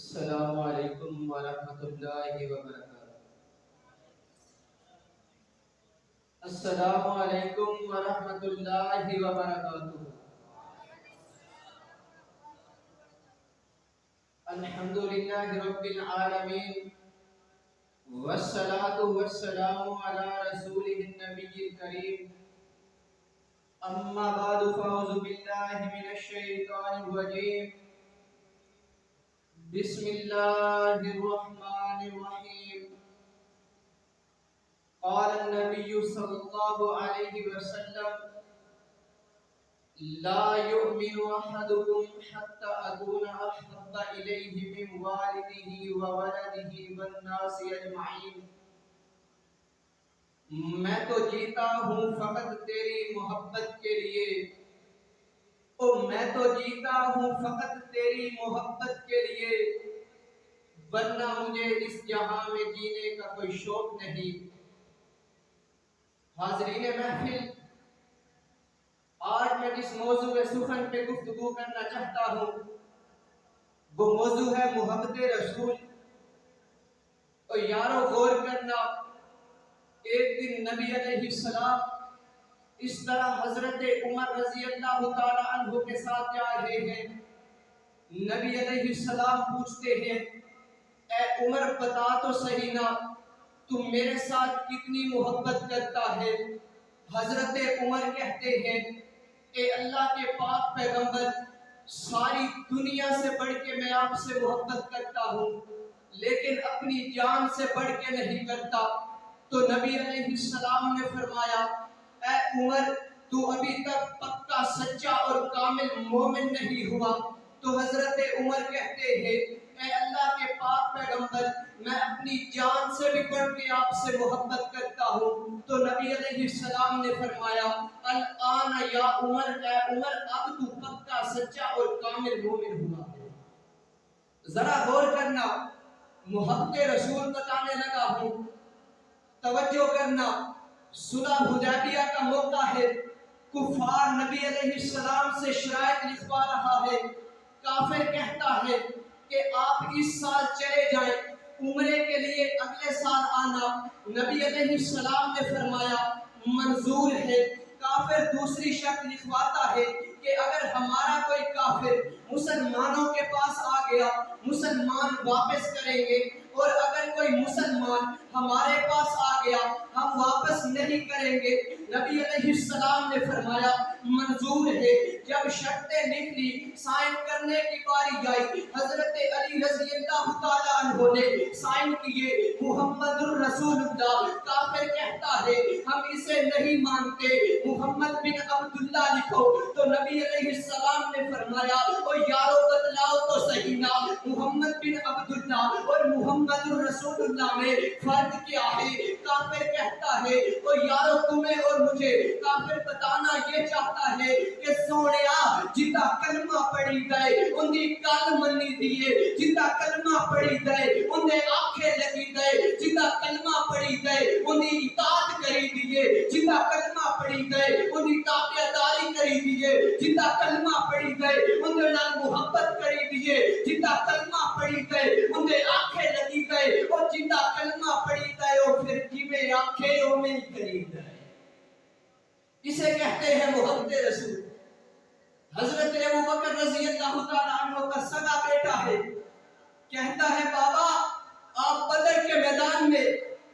السلام علیکم ورحمۃ اللہ وبرکاتہ۔ السلام علیکم ورحمۃ اللہ وبرکاتہ۔ الحمد للہ رب العالمین والصلاة والسلام علی رسولہ النبی الکریم، اما بعد فاعوذ باللہ من الشیطان الرجیم، بسم اللہ الرحمن الرحیم۔ قال النبی صلی اللہ علیہ وسلم لا يؤمن احدكم حتى اكون احب اليه من والده وولده والناس اجمعین۔ میں تو جیتا ہوں فقط تیری محبت کے لیے، میں تو جیتا ہوں فقط تیری محبت کے لیے، ورنہ مجھے اس جہاں میں جینے کا کوئی شوق نہیں۔ حاضرین محفل، آج میں جس موضوع سخن پہ گفتگو کرنا چاہتا ہوں وہ موضوع ہے محبت رسول۔ اور یارو غور کرنا، ایک دن نبی علیہ السلام اس طرح حضرت عمر رضی اللہ تعالی عنہ کے ساتھ جا رہے ہیں۔ نبی علیہ السلام پوچھتے ہیں اے عمر بتا تو صحیح نا، تم میرے ساتھ کتنی محبت کرتا ہے؟ حضرت عمر کہتے ہیں اے اللہ کے پاک پیغمبر، ساری دنیا سے بڑھ کے میں آپ سے محبت کرتا ہوں، لیکن اپنی جان سے بڑھ کے نہیں کرتا۔ تو نبی علیہ السلام نے فرمایا اے عمر، تو ابھی تک پکا سچا اور کامل مومن نہیں ہوا۔ تو حضرت عمر کہتے ہیں اے اللہ کے پاک پیغمبر، میں اپنی جان سے بھی بڑھ کے آپ سے محبت کرتا ہوں۔ تو نبی علیہ السلام نے فرمایا الآن یا عمر، اے عمر اب تو پکا سچا اور کامل مومن ہوا ہے۔ ذرا غور کرنا، محبت رسول بتانے لگا ہوں، توجہ کرنا۔ صلح حدیبیہ کا موقع ہے، کفار نبی علیہ السلام سے شرائط لکھوا رہا ہے۔ کافر کہتا ہے کہ آپ اس سال چلے جائیں، عمرے کے لیے اگلے سال آنا۔ نبی علیہ السلام نے فرمایا منظور ہے۔ کافر دوسری شرط لکھواتا ہے کہ اگر ہمارا کوئی کافر مسلمانوں کے پاس آ گیا، مسلمان واپس کریں گے، اور اگر کوئی مسلمان ہمارے پاس آ گیا ہم واپس نہیں کریں گے۔ نبی علیہ السلام نے فرمایا منظور ہے۔ جب شرطیں نکلی، سائن کرنے کی باری آئی، حضرت علی رضی اللہ تعالی عنہ نے سائن کیے محمد الرسول اللہ۔ کافر کہتا ہے ہم اسے نہیں مانتے، محمد بن عبداللہ لکھو۔ تو نبی علیہ السلام نے فرمایا او یارو بتلاؤ تو صحیح نا، محمد بن عبداللہ اور محمد الرسول اللہ میں فرق کیا ہے؟ کافر کہتا ہے او یارو تمہیں اور مجھے کافر بتانا یہ چاہتا ہے کہ سونیا جتا کلمہ پڑھی گئے اندھی کل منی دیئے، جتا کلمہ پڑھی گئے اندھے آنکھیں لگی گئے، جتا کلمہ پڑھی گئے اندھی اطاعت کری دیئے، جتا کلمہ پڑھی گئے اندھی تابعداری کری دیئے، جتا کلمہ پڑھی گئے اندھے نال محبت کری دیئے، جتا کلمہ پڑھی گئے اندھے آنکھیں لگی گئے، اور جتا کلمہ پڑھی گئے اور پھر جیویں آنکھیں میں کری گئے۔ اسے کہتے ہیں محبت رسول۔ حضرت ابوبکر رضی اللہ تعالیٰ عنہ کا سگا بیٹا ہے، کہتا ہے بابا آپ بدر کے میدان میں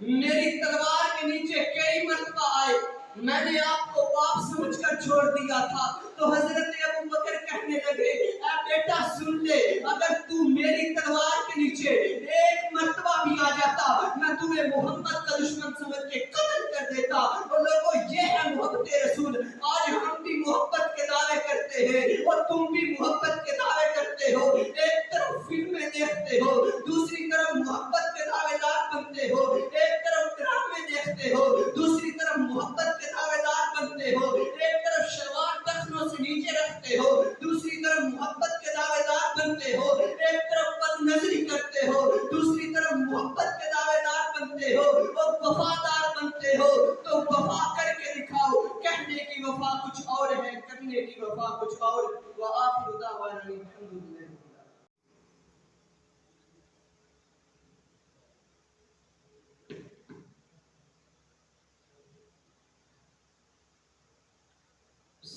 میری تلوار کے نیچے کئی مرتبہ آئے، میں نے آپ کو باپ سمجھ کر چھوڑ دیا تھا۔ تو حضرت ابوبکر کہنے لگے اے بیٹا سن لے، اگر تو میری تلوار کے نیچے ایک مرتبہ بھی آ جاتا میں تمہیں محمد کا دشمن سمجھ کے قتل کر دیتا۔ اور لوگوں یہ ہے محبت رسول۔ آج ہم بھی محبت کے دعوے کرتے ہیں اور تم بھی محبت کے دعوے کرتے ہو، ایک طرف فلمیں دیکھتے ہو، دوسری طرف محبت کے دعوے دار بنتے ہو، ایک طرف ڈرامے دیکھتے ہو، دوسری طرف محبت کے دعوے دار بنتے ہو، ایک طرف شلوار ٹخنوں سے نیچے رکھتے ہو، دوسری طرف محبت کے دعوے دار بنتے ہو، ایک طرف بد نظری کرتے ہو، دوسری طرف محبت کے دعوے دار بنتے ہو، اور وفادار بنتے ہو۔ تو وفا کر کے دکھاؤ، کہنے کی وفا کچھ اور ہے، کرنے کی وفا کچھ اور۔ وآخر دعوانا الحمدللہ۔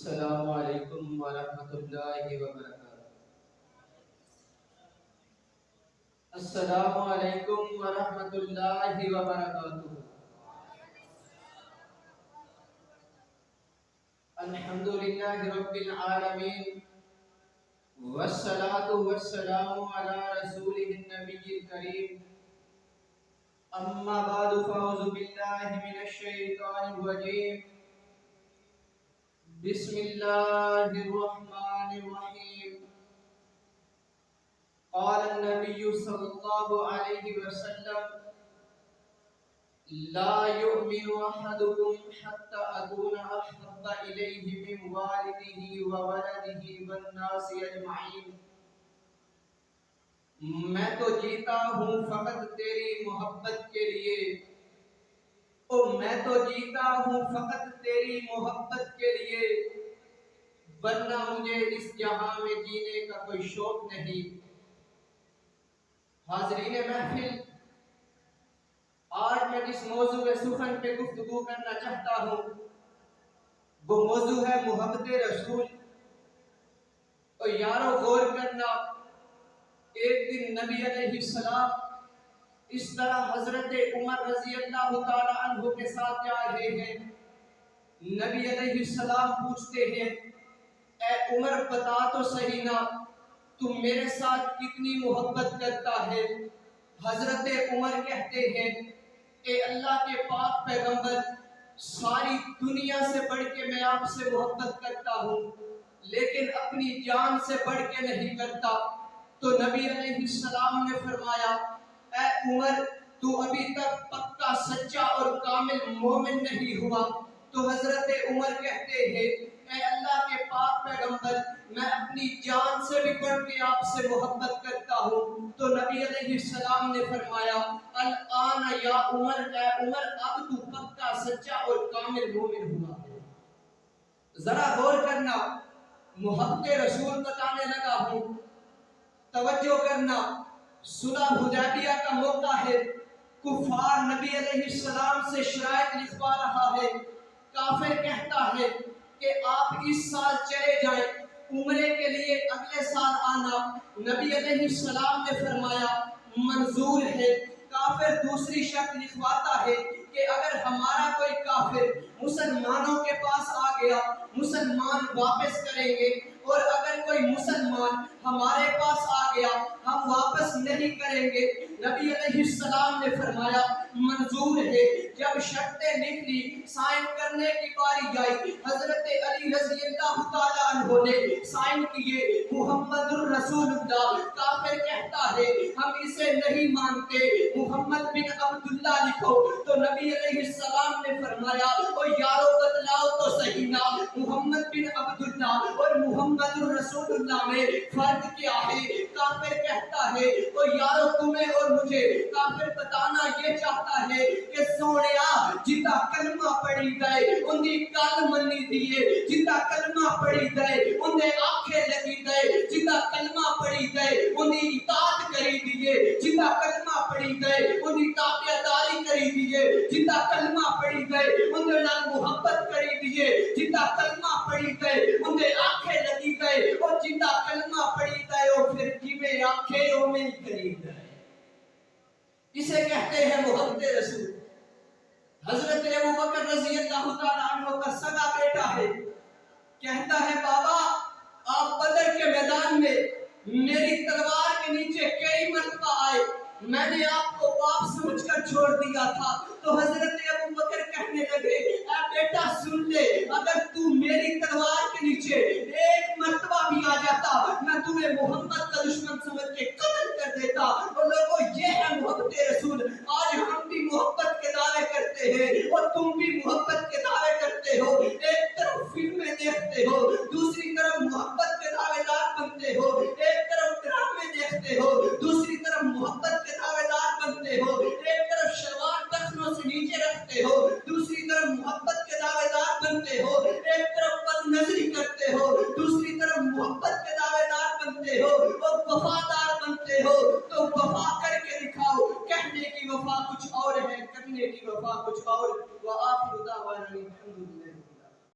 السلام علیکم ورحمۃ اللہ وبرکاتہ۔ السلام علیکم ورحمۃ اللہ وبرکاتہ۔ الحمد للہ رب العالمین والصلاة والسلام علی رسولہ النبی الکریم، اما بعد فاعوذ باللہ من الشیطان الرجیم، بسم اللہ الرحمن الرحیم۔ قال النبی صلی اللہ علیہ وسلم لا يؤمن احدكم حتى اكون احب اليه من والده وولده والناس اجمعین۔ میں تو جیتا ہوں فقط تیری محبت کے لیے، میں تو جیتا ہوں فقط تیری محبت کے لیے، ورنہ مجھے اس جہاں میں جینے کا کوئی شوق نہیں۔ حاضرین محفل، آج میں جس موضوع سخن پہ گفتگو کرنا چاہتا ہوں وہ موضوع ہے محبت رسول۔ اور یارو غور کرنا، ایک دن نبی علیہ السلام اس طرح حضرت عمر رضی اللہ تعالی عنہ کے ساتھ جا رہے ہیں۔ نبی علیہ السلام پوچھتے ہیں اے عمر بتا تو صحیح نا، تم میرے ساتھ کتنی محبت کرتا ہے؟ حضرت عمر کہتے ہیں اے اللہ کے پاک پیغمبر، ساری دنیا سے بڑھ کے میں آپ سے محبت کرتا ہوں، لیکن اپنی جان سے بڑھ کے نہیں کرتا۔ تو نبی علیہ السلام نے فرمایا اے عمر، تو ابھی تک پکا سچا اور کامل مومن نہیں ہوا۔ تو حضرت عمر کہتے ہیں اے اللہ کے پاک پیغمبر، میں اپنی جان سے بھی بڑھ کے آپ سے محبت کرتا ہوں۔ تو نبی علیہ السلام نے فرمایا الآن یا عمر، اے عمر اب تو پکا سچا اور کامل مومن ہوا ہے۔ ذرا غور کرنا، محبت رسول بتانے لگا ہوں، توجہ کرنا، صلح حدیبیہ کا موقع ہے، کفار نبی علیہ السلام سے شرائط لکھوا رہا ہے، کافر کہتا ہے کہ آپ اس سال چلے جائیں، عمرے کے لیے اگلے سال آنا۔ نبی علیہ السلام نے فرمایا منظور ہے۔ کافر دوسری شرط لکھواتا ہے کہ اگر ہمارا کوئی کافر مسلمانوں کے پاس آ گیا، مسلمان واپس کریں گے، اور اگر کوئی مسلمان ہمارے پاس آ گیا ہم واپس نہیں کریں گے۔ نبی علیہ السلام نے فرمایا منظور ہے۔ جب شرطیں نکلی، سائن کرنے کی باری آئی، حضرت علی رضی اللہ تعالی عنہ نے سائن کیے محمد الرسول اللہ۔ کافر کہتا ہے ہم اسے نہیں مانتے، محمد بن عبداللہ لکھو۔ تو نبی علیہ السلام نے فرمایا او یارو بتلاؤ تو صحیح نا، محمد بن عبداللہ اور محمد الرسول اللہ میں فرق کیا ہے؟ کافر کہتا ہے او یارو تمہیں اور مجھے کافر بتانا یہ چاہتا ہے کہ سونیا جتا کلمہ پڑھی گئے اندھی کل منی دیئے، جتا کلمہ پڑھی گئے اندھے آنکھیں لگی گئے، جتا کلمہ پڑھی گئے اندھی اطاعت کری دیئے، جتا کلمہ پڑھی گئے اندھی تابعداری کری دیئے، جتا کلمہ پڑھی گئے اندھے نال محبت کری دیئے، جتا کلمہ پڑھی گئے اندھے آنکھیں لگی گئے، اور جتا کلمہ پڑھی گئے اور پھر جیوے آنکھیں او میں کری گئے۔ اسے کہتے ہیں محبت رسول۔ حضرت ابوبکر رضی اللہ تعالیٰ عنہ کا سگا بیٹا ہے، کہتا ہے بابا آپ بدر کے میدان میں میری تلوار کے نیچے کئی مرتبہ آئے، میں نے آپ کو باپ سمجھ کر چھوڑ دیا تھا۔ تو حضرت ابوبکر کہنے لگے اے بیٹا سن لے، اگر تو میری تلوار کے نیچے ایک مرتبہ بھی آ جاتا میں تمہیں محمد کا دشمن سمجھ کے قتل کر دیتا۔ اور لوگوں یہ ہے محبت رسول۔ آج ہم بھی محبت کے دعوے کرتے ہیں اور تم بھی محبت کے دعوے کرتے ہو، ایک طرف فلمیں دیکھتے ہو، دوسری طرف محبت کے دعوے دار بنتے ہو، ایک طرف ڈرامے دیکھتے ہو، دوسری طرف محبت کے دعوے دار بنتے ہو، ایک طرف شلوار ٹخنوں سے نیچے رکھتے ہو، دوسری طرف محبت کے دعوے دار بنتے ہو، ایک طرف بد نظری کرتے ہو، دوسری طرف محبت کے دعوے دار بنتے ہو، اور وفادار بنتے ہو۔ تو وفا کر کے دکھاؤ، کہنے کی وفا کچھ اور ہے، کرنے کی وفا کچھ اور۔ وآخر دعوانا